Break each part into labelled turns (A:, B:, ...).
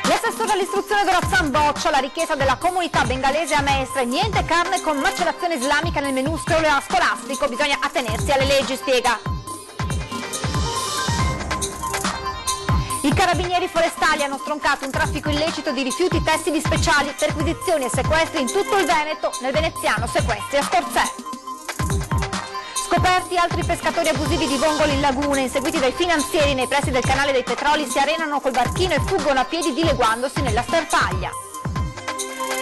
A: L'assessore all'istruzione Donazzan boccia la richiesta della comunità bengalese a Mestre: niente carne con macellazione islamica nel menù scolastico, bisogna attenersi alle leggi, spiega. I carabinieri forestali hanno stroncato un traffico illecito di rifiuti tessili speciali, perquisizioni e sequestri in tutto il Veneto, nel veneziano sequestri a Scorzè. Scoperti altri pescatori abusivi di vongoli in laguna, inseguiti dai finanzieri nei pressi del canale dei Petroli, si arenano col barchino e fuggono a piedi dileguandosi nella sterpaglia.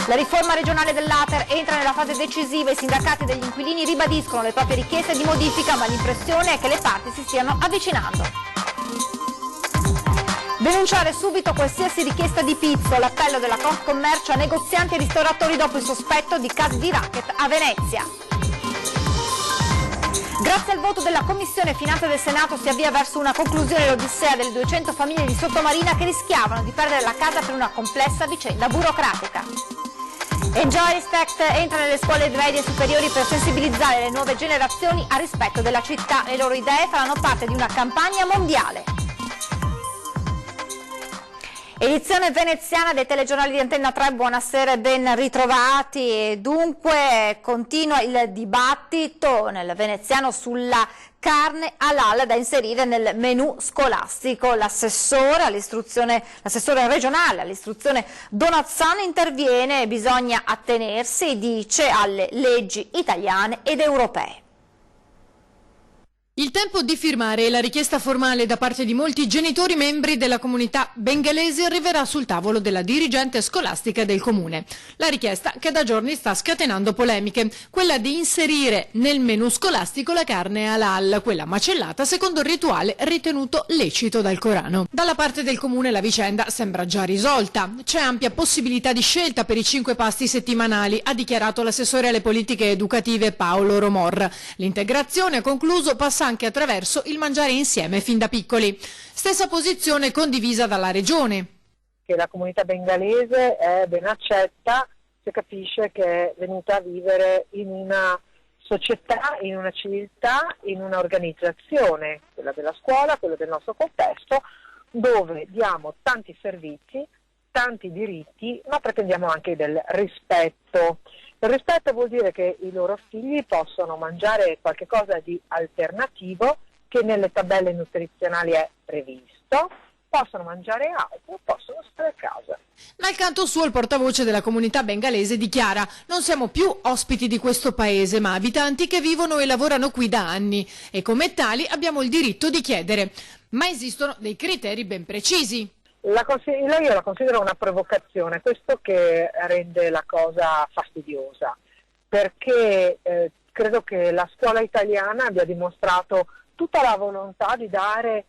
A: La riforma regionale dell'Ater entra nella fase decisiva, i sindacati degli inquilini ribadiscono le proprie richieste di modifica, ma l'impressione è che le parti si stiano avvicinando. Denunciare subito qualsiasi richiesta di pizzo, l'appello della Confcommercio a negozianti e ristoratori dopo il sospetto di casi di racket a Venezia. Grazie al voto della Commissione Finanze del Senato si avvia verso una conclusione l'odissea delle 200 famiglie di Sottomarina che rischiavano di perdere la casa per una complessa vicenda burocratica. Enjoy Respect entra nelle scuole medie e superiori per sensibilizzare le nuove generazioni al rispetto della città. Le loro idee faranno parte di una campagna mondiale. Edizione veneziana dei telegiornali di Antenna 3, buonasera e ben ritrovati. E dunque continua il dibattito nel veneziano sulla carne halal da inserire nel menù scolastico. L'assessore regionale all'istruzione Donazzan interviene: bisogna attenersi, dice, alle leggi italiane ed europee.
B: Il tempo di firmare la richiesta formale da parte di molti genitori membri della comunità bengalese arriverà sul tavolo della dirigente scolastica del comune. La richiesta che da giorni sta scatenando polemiche, quella di inserire nel menù scolastico la carne halal, quella macellata secondo il rituale ritenuto lecito dal Corano. Dalla parte del comune la vicenda sembra già risolta. C'è ampia possibilità di scelta per i 5 pasti settimanali, ha dichiarato l'assessore alle politiche educative Paolo Romor. L'integrazione, ha concluso, passa anche attraverso il mangiare insieme fin da piccoli. Stessa posizione condivisa dalla regione.
C: Che la comunità bengalese è ben accetta se capisce che è venuta a vivere in una società, in una civiltà, in una organizzazione, quella della scuola, quella del nostro contesto, dove diamo tanti servizi, tanti diritti, ma pretendiamo anche del rispetto. Il rispetto vuol dire che i loro figli possono mangiare qualcosa di alternativo che nelle tabelle nutrizionali è previsto, possono mangiare altro, possono stare a casa.
B: Dal canto suo il portavoce della comunità bengalese dichiara: non siamo più ospiti di questo paese, ma abitanti che vivono e lavorano qui da anni e come tali abbiamo il diritto di chiedere. Ma esistono dei criteri ben precisi.
C: Io la considero una provocazione, questo che rende la cosa fastidiosa, perché credo che la scuola italiana abbia dimostrato tutta la volontà di dare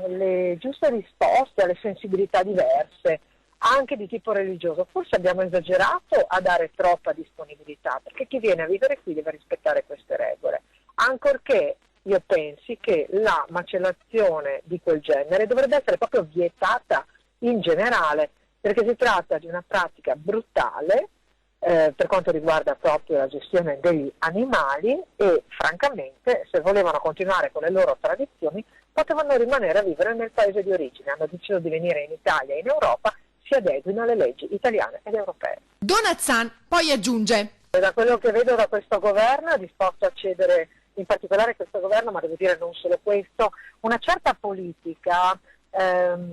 C: le giuste risposte alle sensibilità diverse, anche di tipo religioso. Forse abbiamo esagerato a dare troppa disponibilità, perché chi viene a vivere qui deve rispettare queste regole, ancorché io pensi che la macellazione di quel genere dovrebbe essere proprio vietata in generale, perché si tratta di una pratica brutale per quanto riguarda proprio la gestione degli animali e francamente se volevano continuare con le loro tradizioni potevano rimanere a vivere nel paese di origine. Hanno deciso di venire in Italia e in Europa, si adeguino alle leggi italiane ed europee.
B: Donazzan poi aggiunge:
C: da quello che vedo da questo governo è disposto a cedere, in particolare questo governo, ma devo dire non solo questo, una certa politica,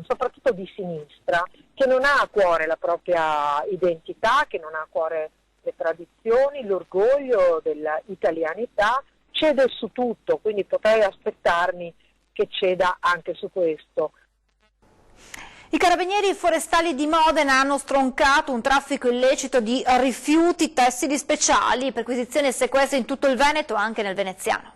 C: soprattutto di sinistra, che non ha a cuore la propria identità, che non ha a cuore le tradizioni, l'orgoglio dell'italianità, cede su tutto, quindi potrei aspettarmi che ceda anche su questo.
A: I carabinieri forestali di Modena hanno stroncato un traffico illecito di rifiuti tessili speciali, perquisizioni e sequestri in tutto il Veneto, anche nel veneziano.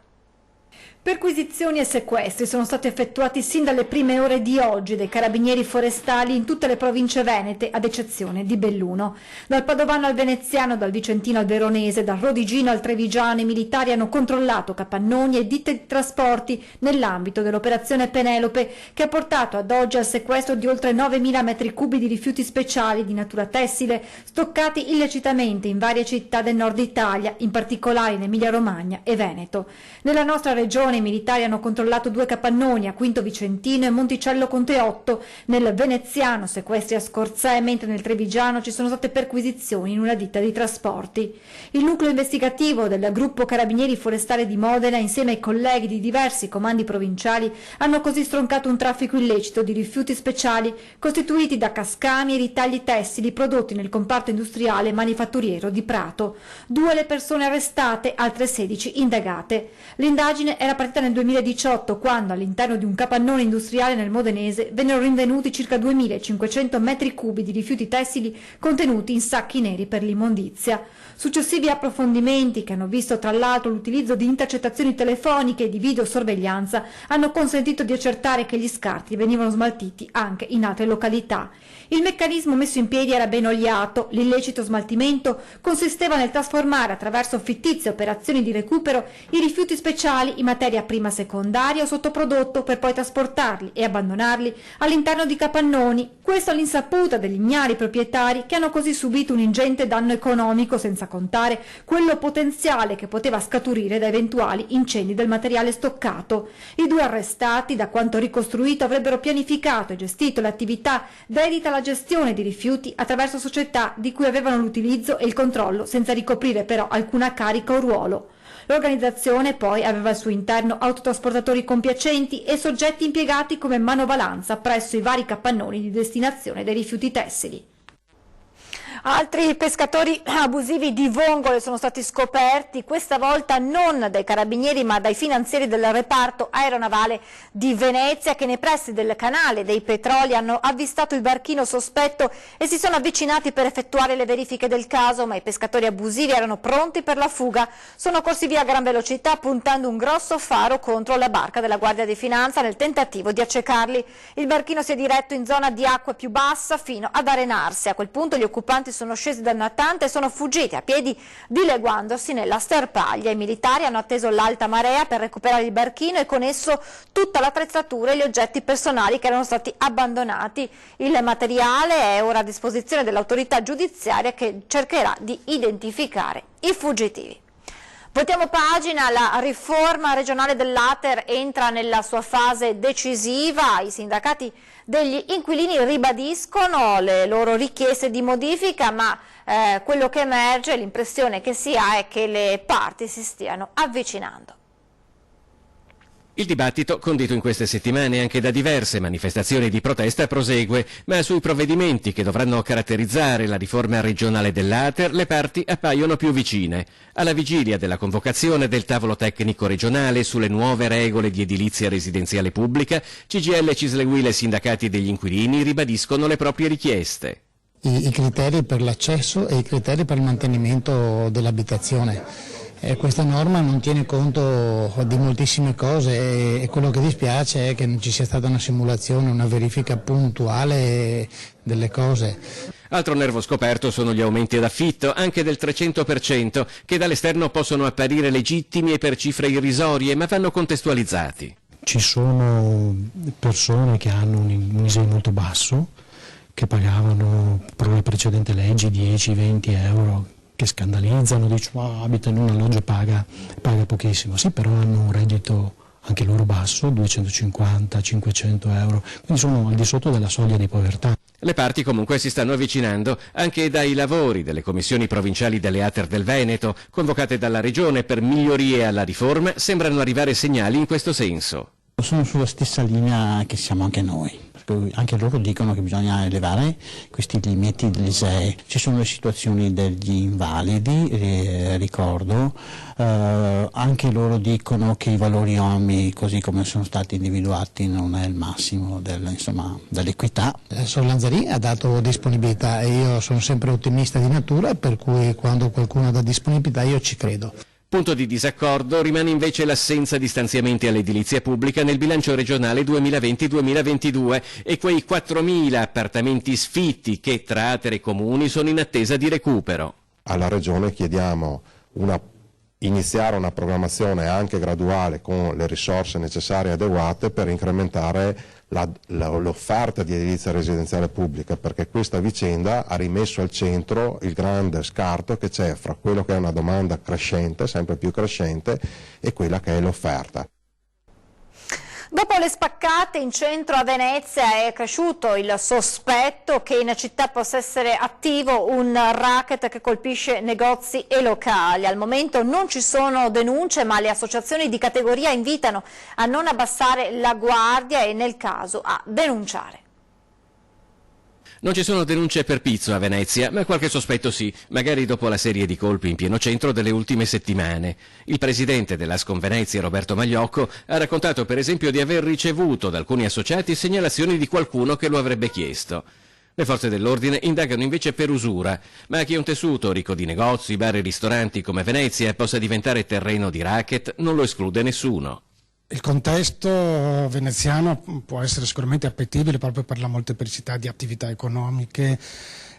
A: Perquisizioni e sequestri sono stati effettuati sin dalle prime ore di oggi dai carabinieri forestali in tutte le province venete, ad eccezione di Belluno. Dal Padovano al Veneziano, dal Vicentino al Veronese, dal Rodigino al Trevigiano, i militari hanno controllato capannoni e ditte di trasporti nell'ambito dell'operazione Penelope, che ha portato ad oggi al sequestro di oltre 9.000 metri cubi di rifiuti speciali di natura tessile, stoccati illecitamente in varie città del nord Italia, in particolare in Emilia-Romagna e Veneto. Nella nostra regione i militari hanno controllato 2 capannoni a Quinto Vicentino e Monticello Conteotto, nel Veneziano sequestri a Scorzè, mentre nel Trevigiano ci sono state perquisizioni in una ditta di trasporti. Il nucleo investigativo del gruppo Carabinieri Forestali di Modena, insieme ai colleghi di diversi comandi provinciali, hanno così stroncato un traffico illecito di rifiuti speciali costituiti da cascami e ritagli tessili prodotti nel comparto industriale manifatturiero di Prato. 2 le persone arrestate, altre 16 indagate. L'indagine era partita nel 2018, quando all'interno di un capannone industriale nel Modenese vennero rinvenuti circa 2.500 metri cubi di rifiuti tessili contenuti in sacchi neri per l'immondizia. Successivi approfondimenti, che hanno visto tra l'altro l'utilizzo di intercettazioni telefoniche e di videosorveglianza, hanno consentito di accertare che gli scarti venivano smaltiti anche in altre località. Il meccanismo messo in piedi era ben oliato. L'illecito smaltimento consisteva nel trasformare attraverso fittizie operazioni di recupero i rifiuti speciali in materia prima secondaria o sottoprodotto, per poi trasportarli e abbandonarli all'interno di capannoni, questo all'insaputa degli ignari proprietari, che hanno così subito un ingente danno economico, senza contare quello potenziale che poteva scaturire da eventuali incendi del materiale stoccato. I 2 arrestati, da quanto ricostruito, avrebbero pianificato e gestito l'attività dedita alla gestione di rifiuti attraverso società di cui avevano l'utilizzo e il controllo, senza ricoprire però alcuna carica o ruolo. L'organizzazione poi aveva al suo interno autotrasportatori compiacenti e soggetti impiegati come manovalanza presso i vari capannoni di destinazione dei rifiuti tessili. Altri pescatori abusivi di vongole sono stati scoperti, questa volta non dai carabinieri ma dai finanzieri del reparto aeronavale di Venezia, che nei pressi del canale dei Petroli hanno avvistato il barchino sospetto e si sono avvicinati per effettuare le verifiche del caso, ma i pescatori abusivi erano pronti per la fuga. Sono corsi via a gran velocità puntando un grosso faro contro la barca della Guardia di Finanza nel tentativo di accecarli. Il barchino si è diretto in zona di acqua più bassa fino ad arenarsi. A quel punto gli occupanti sono scesi dal natante e sono fuggiti a piedi dileguandosi nella sterpaglia. I militari hanno atteso l'alta marea per recuperare il barchino e con esso tutta l'attrezzatura e gli oggetti personali che erano stati abbandonati. Il materiale è ora a disposizione dell'autorità giudiziaria, che cercherà di identificare i fuggitivi. Voltiamo pagina, la riforma regionale dell'Ater entra nella sua fase decisiva. I sindacati degli inquilini ribadiscono le loro richieste di modifica, ma quello che emerge, l'impressione che si ha, è che le parti si stiano avvicinando.
D: Il dibattito, condito in queste settimane anche da diverse manifestazioni di protesta, prosegue, ma sui provvedimenti che dovranno caratterizzare la riforma regionale dell'Ater le parti appaiono più vicine. Alla vigilia della convocazione del tavolo tecnico regionale sulle nuove regole di edilizia residenziale pubblica, CGIL, CISL, UIL e sindacati degli inquilini ribadiscono le proprie richieste.
E: I criteri per l'accesso e i criteri per il mantenimento dell'abitazione. Questa norma non tiene conto di moltissime cose e quello che dispiace è che non ci sia stata una simulazione, una verifica puntuale delle cose.
D: Altro nervo scoperto sono gli aumenti d'affitto, anche del 300%, che dall'esterno possono apparire legittimi e per cifre irrisorie, ma vanno contestualizzati.
F: Ci sono persone che hanno un ISEE molto basso, che pagavano per le precedenti leggi 10-20 euro, che scandalizzano, dicono abita in un alloggio, paga pochissimo, sì, però hanno un reddito anche loro basso, 250-500 euro, quindi sono al di sotto della soglia di povertà.
D: Le parti comunque si stanno avvicinando anche dai lavori delle commissioni provinciali delle Ater del Veneto, convocate dalla Regione per migliorie alla riforma. Sembrano arrivare segnali in questo senso.
G: Sono sulla stessa linea che siamo anche noi. Anche loro dicono che bisogna elevare questi limiti dell'ISEE. Ci sono le situazioni degli invalidi, ricordo, anche loro dicono che i valori OMI, così come sono stati individuati, non è il massimo dell'equità.
E: Lanzarin ha dato disponibilità e io sono sempre ottimista di natura, per cui quando qualcuno dà disponibilità io ci credo.
D: Punto di disaccordo rimane invece l'assenza di stanziamenti all'edilizia pubblica nel bilancio regionale 2020-2022 e quei 4.000 appartamenti sfitti che tra Ater e comuni sono in attesa di recupero.
H: Alla Regione chiediamo iniziare una programmazione anche graduale con le risorse necessarie e adeguate per incrementare l'offerta di edilizia residenziale pubblica, perché questa vicenda ha rimesso al centro il grande scarto che c'è fra quello che è una domanda crescente, sempre più crescente, e quella che è l'offerta.
A: Dopo le spaccate in centro a Venezia è cresciuto il sospetto che in città possa essere attivo un racket che colpisce negozi e locali. Al momento non ci sono denunce, ma le associazioni di categoria invitano a non abbassare la guardia e nel caso a denunciare.
D: Non ci sono denunce per pizzo a Venezia, ma qualche sospetto sì, magari dopo la serie di colpi in pieno centro delle ultime settimane. Il presidente dell'Ascom Venezia, Roberto Magliocco, ha raccontato per esempio di aver ricevuto da alcuni associati segnalazioni di qualcuno che lo avrebbe chiesto. Le forze dell'ordine indagano invece per usura, ma che un tessuto ricco di negozi, bar e ristoranti come Venezia possa diventare terreno di racket non lo esclude nessuno.
I: Il contesto veneziano può essere sicuramente appetibile proprio per la molteplicità di attività economiche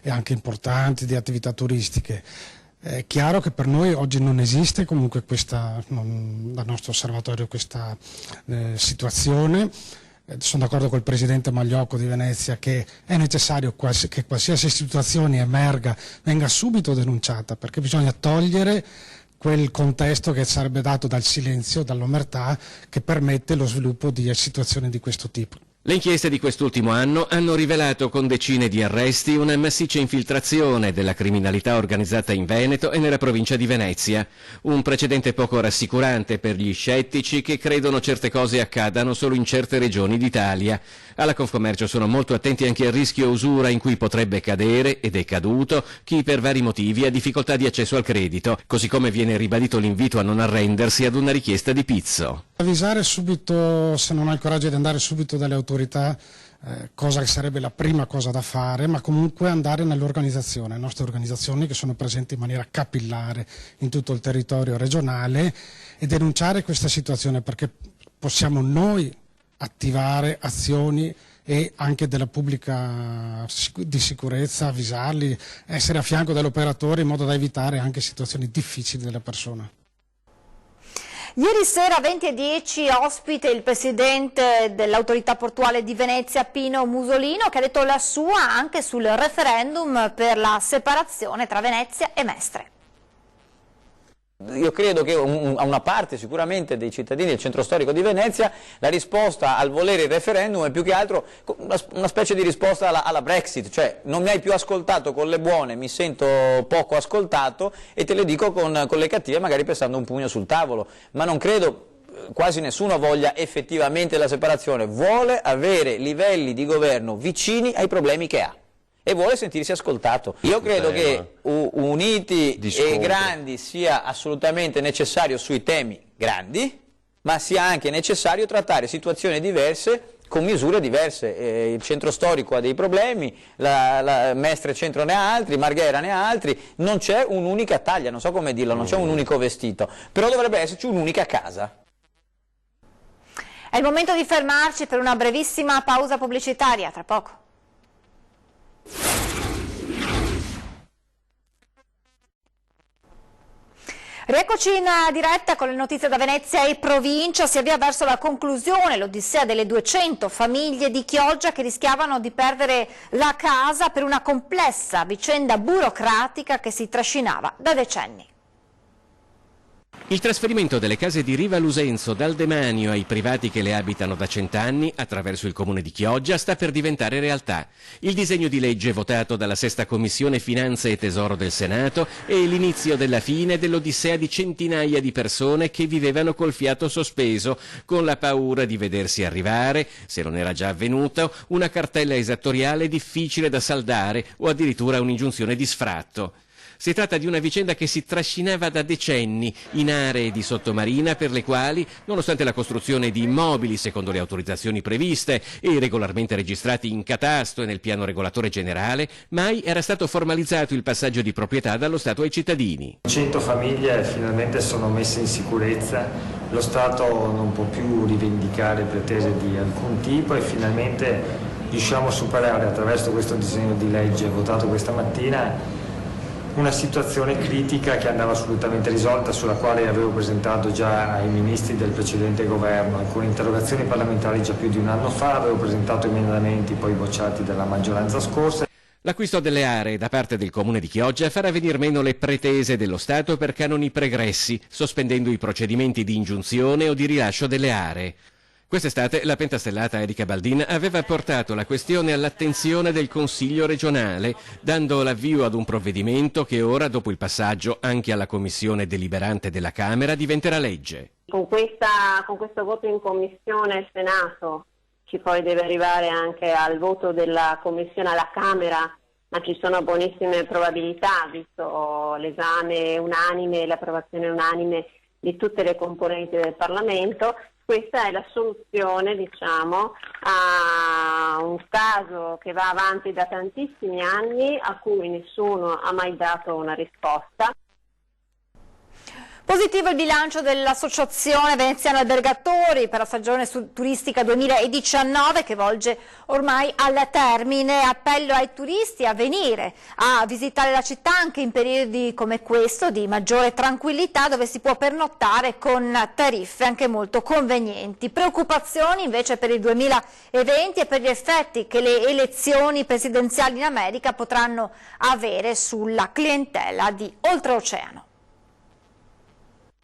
I: e anche importanti, di attività turistiche. È chiaro che per noi oggi non esiste comunque dal nostro osservatorio questa situazione. Sono d'accordo col Presidente Magliocco di Venezia che è necessario che qualsiasi situazione emerga venga subito denunciata, perché bisogna togliere quel contesto che sarebbe dato dal silenzio, dall'omertà, che permette lo sviluppo di situazioni di questo tipo.
D: Le inchieste di quest'ultimo anno hanno rivelato con decine di arresti una massiccia infiltrazione della criminalità organizzata in Veneto e nella provincia di Venezia. Un precedente poco rassicurante per gli scettici che credono certe cose accadano solo in certe regioni d'Italia. Alla Confcommercio sono molto attenti anche al rischio usura in cui potrebbe cadere, ed è caduto, chi per vari motivi ha difficoltà di accesso al credito, così come viene ribadito l'invito a non arrendersi ad una richiesta di pizzo.
I: Avvisare subito, se non ha il coraggio di andare subito dalle autorità, cosa che sarebbe la prima cosa da fare, ma comunque andare nell'organizzazione, le nostre organizzazioni che sono presenti in maniera capillare in tutto il territorio regionale, e denunciare questa situazione, perché possiamo noi attivare azioni e anche della pubblica di sicurezza, avvisarli, essere a fianco dell'operatore in modo da evitare anche situazioni difficili della persona.
A: Ieri sera 20:10 ospite il presidente dell'autorità portuale di Venezia Pino Musolino, che ha detto la sua anche sul referendum per la separazione tra Venezia e Mestre.
J: Io credo che a una parte sicuramente dei cittadini del centro storico di Venezia la risposta al volere il referendum è più che altro una specie di risposta alla Brexit, cioè non mi hai più ascoltato con le buone, mi sento poco ascoltato e te le dico con le cattive, magari pensando un pugno sul tavolo, ma non credo quasi nessuno voglia effettivamente la separazione, vuole avere livelli di governo vicini ai problemi che ha e vuole sentirsi ascoltato. Io credo che uniti e grandi sia assolutamente necessario sui temi grandi, ma sia anche necessario trattare situazioni diverse con misure diverse. Il centro storico ha dei problemi, la Mestre Centro ne ha altri, Marghera ne ha altri, non c'è un'unica taglia, non so come dirlo, non c'è un unico vestito, però dovrebbe esserci un'unica casa.
A: È il momento di fermarci per una brevissima pausa pubblicitaria, tra poco. Rieccoci in diretta con le notizie da Venezia e provincia. Si avvia verso la conclusione l'odissea delle 200 famiglie di Chioggia che rischiavano di perdere la casa per una complessa vicenda burocratica che si trascinava da decenni.
D: Il trasferimento delle case di Riva Lusenzo dal demanio ai privati che le abitano da 100 anni attraverso il comune di Chioggia sta per diventare realtà. Il disegno di legge votato dalla Sesta Commissione Finanze e Tesoro del Senato è l'inizio della fine dell'odissea di centinaia di persone che vivevano col fiato sospeso, con la paura di vedersi arrivare, se non era già avvenuto, una cartella esattoriale difficile da saldare o addirittura un'ingiunzione di sfratto. Si tratta di una vicenda che si trascinava da decenni in aree di sottomarina per le quali, nonostante la costruzione di immobili secondo le autorizzazioni previste e regolarmente registrati in catasto e nel piano regolatore generale, mai era stato formalizzato il passaggio di proprietà dallo Stato ai cittadini.
K: 100 famiglie finalmente sono messe in sicurezza, lo Stato non può più rivendicare pretese di alcun tipo e finalmente riusciamo a superare attraverso questo disegno di legge votato questa mattina una situazione critica che andava assolutamente risolta, sulla quale avevo presentato già ai ministri del precedente governo alcune interrogazioni parlamentari già più di un anno fa, avevo presentato emendamenti poi bocciati dalla maggioranza scorsa.
D: L'acquisto delle aree da parte del Comune di Chioggia farà venir meno le pretese dello Stato per canoni pregressi, sospendendo i procedimenti di ingiunzione o di rilascio delle aree. Quest'estate la pentastellata Erika Baldin aveva portato la questione all'attenzione del Consiglio regionale, dando l'avvio ad un provvedimento che ora, dopo il passaggio anche alla Commissione deliberante della Camera, diventerà legge.
L: Con questo voto in Commissione al Senato ci poi deve arrivare anche al voto della Commissione alla Camera, ma ci sono buonissime probabilità, visto l'esame unanime e l'approvazione unanime di tutte le componenti del Parlamento. Questa è la soluzione, diciamo, a un caso che va avanti da tantissimi anni, a cui nessuno ha mai dato una risposta.
A: Positivo il bilancio dell'Associazione Veneziana Albergatori per la stagione turistica 2019 che volge ormai al termine. Appello ai turisti a venire a visitare la città anche in periodi come questo di maggiore tranquillità, dove si può pernottare con tariffe anche molto convenienti. Preoccupazioni invece per il 2020 e per gli effetti che le elezioni presidenziali in America potranno avere sulla clientela di oltreoceano.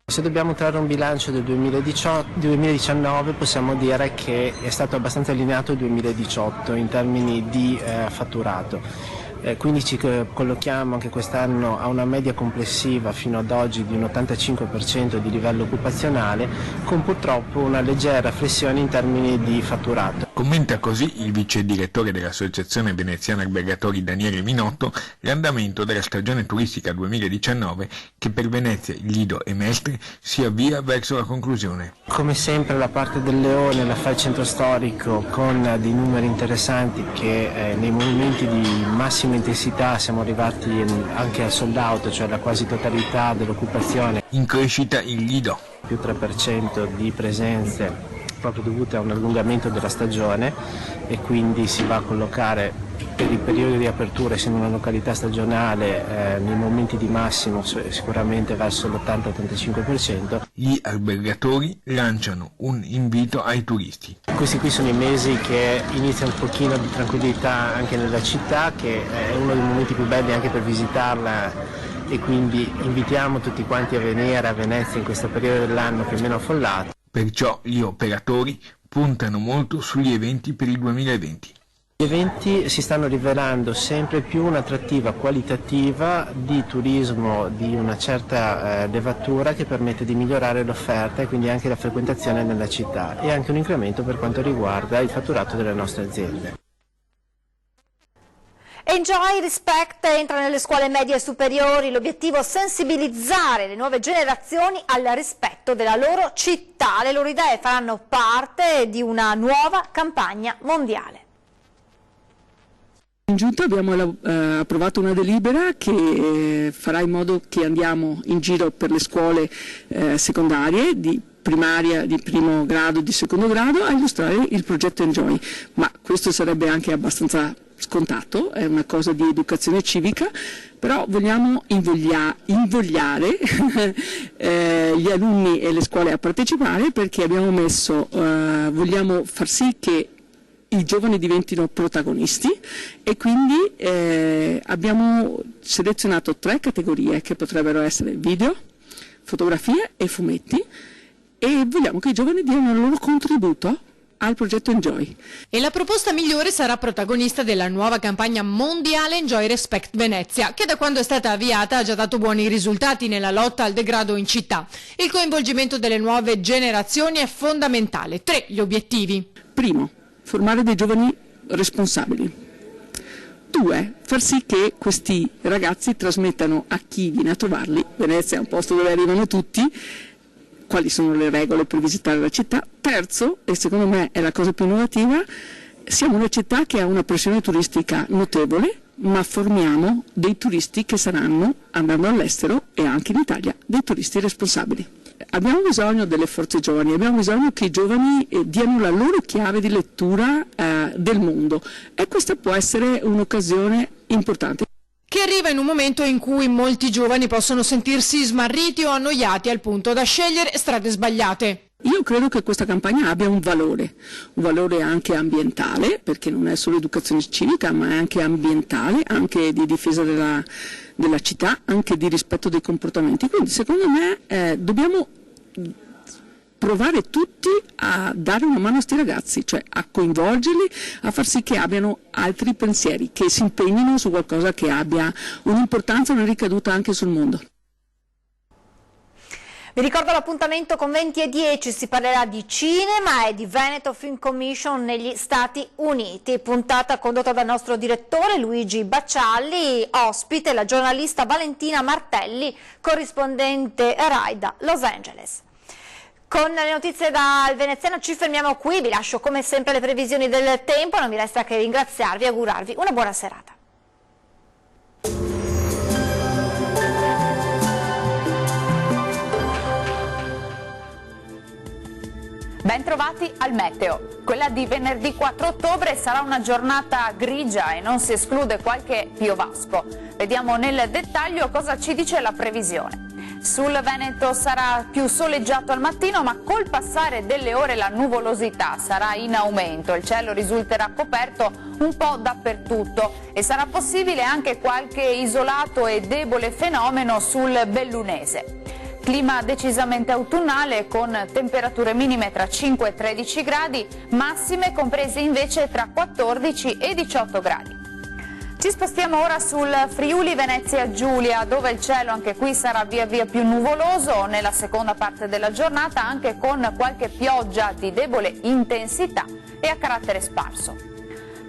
M: Se dobbiamo trarre un bilancio del 2019 possiamo dire che è stato abbastanza allineato il 2018 in termini di fatturato. Quindi ci collochiamo anche quest'anno a una media complessiva fino ad oggi di un 85% di livello occupazionale, con purtroppo una leggera flessione in termini di fatturato.
N: Commenta così il vice direttore dell'Associazione Veneziana Albergatori Daniele Minotto l'andamento della stagione turistica 2019 che per Venezia, Lido e Mestre si avvia verso la conclusione.
M: Come sempre la parte del Leone la fa il centro storico con dei numeri interessanti che nei momenti di massima intensità siamo arrivati anche al sold out, cioè la quasi totalità dell'occupazione.
N: In crescita il Lido.
M: Più 3% di presenze proprio dovute a un allungamento della stagione e quindi si va a collocare per il periodo di apertura, essendo una località stagionale, nei momenti di massimo sicuramente verso l'80-85%.
N: Gli albergatori lanciano un invito ai turisti.
M: Questi qui sono i mesi che inizia un pochino di tranquillità anche nella città, che è uno dei momenti più belli anche per visitarla, e quindi invitiamo tutti quanti a venire a Venezia in questo periodo dell'anno che è meno affollato.
N: Perciò gli operatori puntano molto sugli eventi per il 2020.
M: Gli eventi si stanno rivelando sempre più un'attrattiva qualitativa di turismo di una certa levatura che permette di migliorare l'offerta e quindi anche la frequentazione nella città, e anche un incremento per quanto riguarda il fatturato delle nostre aziende.
A: Enjoy Respect entra nelle scuole medie e superiori, l'obiettivo è sensibilizzare le nuove generazioni al rispetto della loro città. Le loro idee faranno parte di una nuova campagna mondiale.
O: In Giunta abbiamo approvato una delibera che farà in modo che andiamo in giro per le scuole secondarie di primaria, di primo grado, di secondo grado a illustrare il progetto Enjoy, ma questo sarebbe anche abbastanza scontato, è una cosa di educazione civica, però vogliamo invogliare gli alunni e le scuole a partecipare, perché vogliamo far sì che i giovani diventino protagonisti, e quindi abbiamo selezionato 3 categorie che potrebbero essere video, fotografie e fumetti, e vogliamo che i giovani diano il loro contributo al progetto Enjoy.
B: E la proposta migliore sarà protagonista della nuova campagna mondiale Enjoy Respect Venezia, che da quando è stata avviata ha già dato buoni risultati nella lotta al degrado in città. Il coinvolgimento delle nuove generazioni è fondamentale. 3 gli obiettivi.
O: Primo, formare dei giovani responsabili. 2, far sì che questi ragazzi trasmettano a chi viene a trovarli, Venezia è un posto dove arrivano tutti, quali sono le regole per visitare la città. Terzo, e secondo me è la cosa più innovativa, siamo una città che ha una pressione turistica notevole, ma formiamo dei turisti che saranno, andando all'estero e anche in Italia, dei turisti responsabili. Abbiamo bisogno delle forze giovani, abbiamo bisogno che i giovani diano la loro chiave di lettura del mondo, e questa può essere un'occasione importante.
B: Che arriva in un momento in cui molti giovani possono sentirsi smarriti o annoiati al punto da scegliere strade sbagliate.
O: Io credo che questa campagna abbia un valore anche ambientale, perché non è solo educazione civica, ma è anche ambientale, anche di difesa della città, anche di rispetto dei comportamenti. Quindi secondo me dobbiamo provare tutti a dare una mano a questi ragazzi, cioè a coinvolgerli, a far sì che abbiano altri pensieri, che si impegnino su qualcosa che abbia un'importanza, una ricaduta anche sul mondo.
A: Vi ricordo l'appuntamento con 20:10, si parlerà di cinema e di Veneto Film Commission negli Stati Uniti, puntata condotta dal nostro direttore Luigi Baccialli, ospite la giornalista Valentina Martelli, corrispondente Rai da Los Angeles. Con le notizie dal veneziano ci fermiamo qui, vi lascio come sempre le previsioni del tempo, non mi resta che ringraziarvi e augurarvi una buona serata.
P: Bentrovati al meteo. Quella di venerdì 4 ottobre sarà una giornata grigia e non si esclude qualche piovasco. Vediamo nel dettaglio cosa ci dice la previsione. Sul Veneto sarà più soleggiato al mattino, ma col passare delle ore la nuvolosità sarà in aumento. Il cielo risulterà coperto un po' dappertutto e sarà possibile anche qualche isolato e debole fenomeno sul Bellunese. Clima decisamente autunnale con temperature minime tra 5 e 13 gradi, massime comprese invece tra 14 e 18 gradi. Ci spostiamo ora sul Friuli Venezia Giulia, dove il cielo anche qui sarà via via più nuvoloso nella seconda parte della giornata, anche con qualche pioggia di debole intensità e a carattere sparso.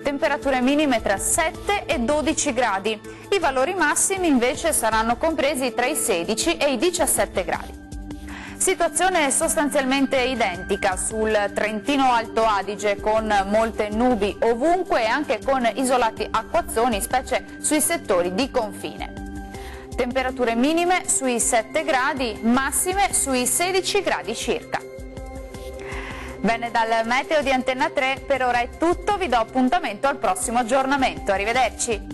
P: Temperature minime tra 7 e 12 gradi. I valori massimi invece saranno compresi tra i 16 e i 17 gradi. Situazione sostanzialmente identica sul Trentino Alto Adige, con molte nubi ovunque e anche con isolati acquazzoni, specie sui settori di confine. Temperature minime sui 7 gradi, massime sui 16 gradi circa. Bene, dal meteo di Antenna 3 per ora è tutto, vi do appuntamento al prossimo aggiornamento, arrivederci.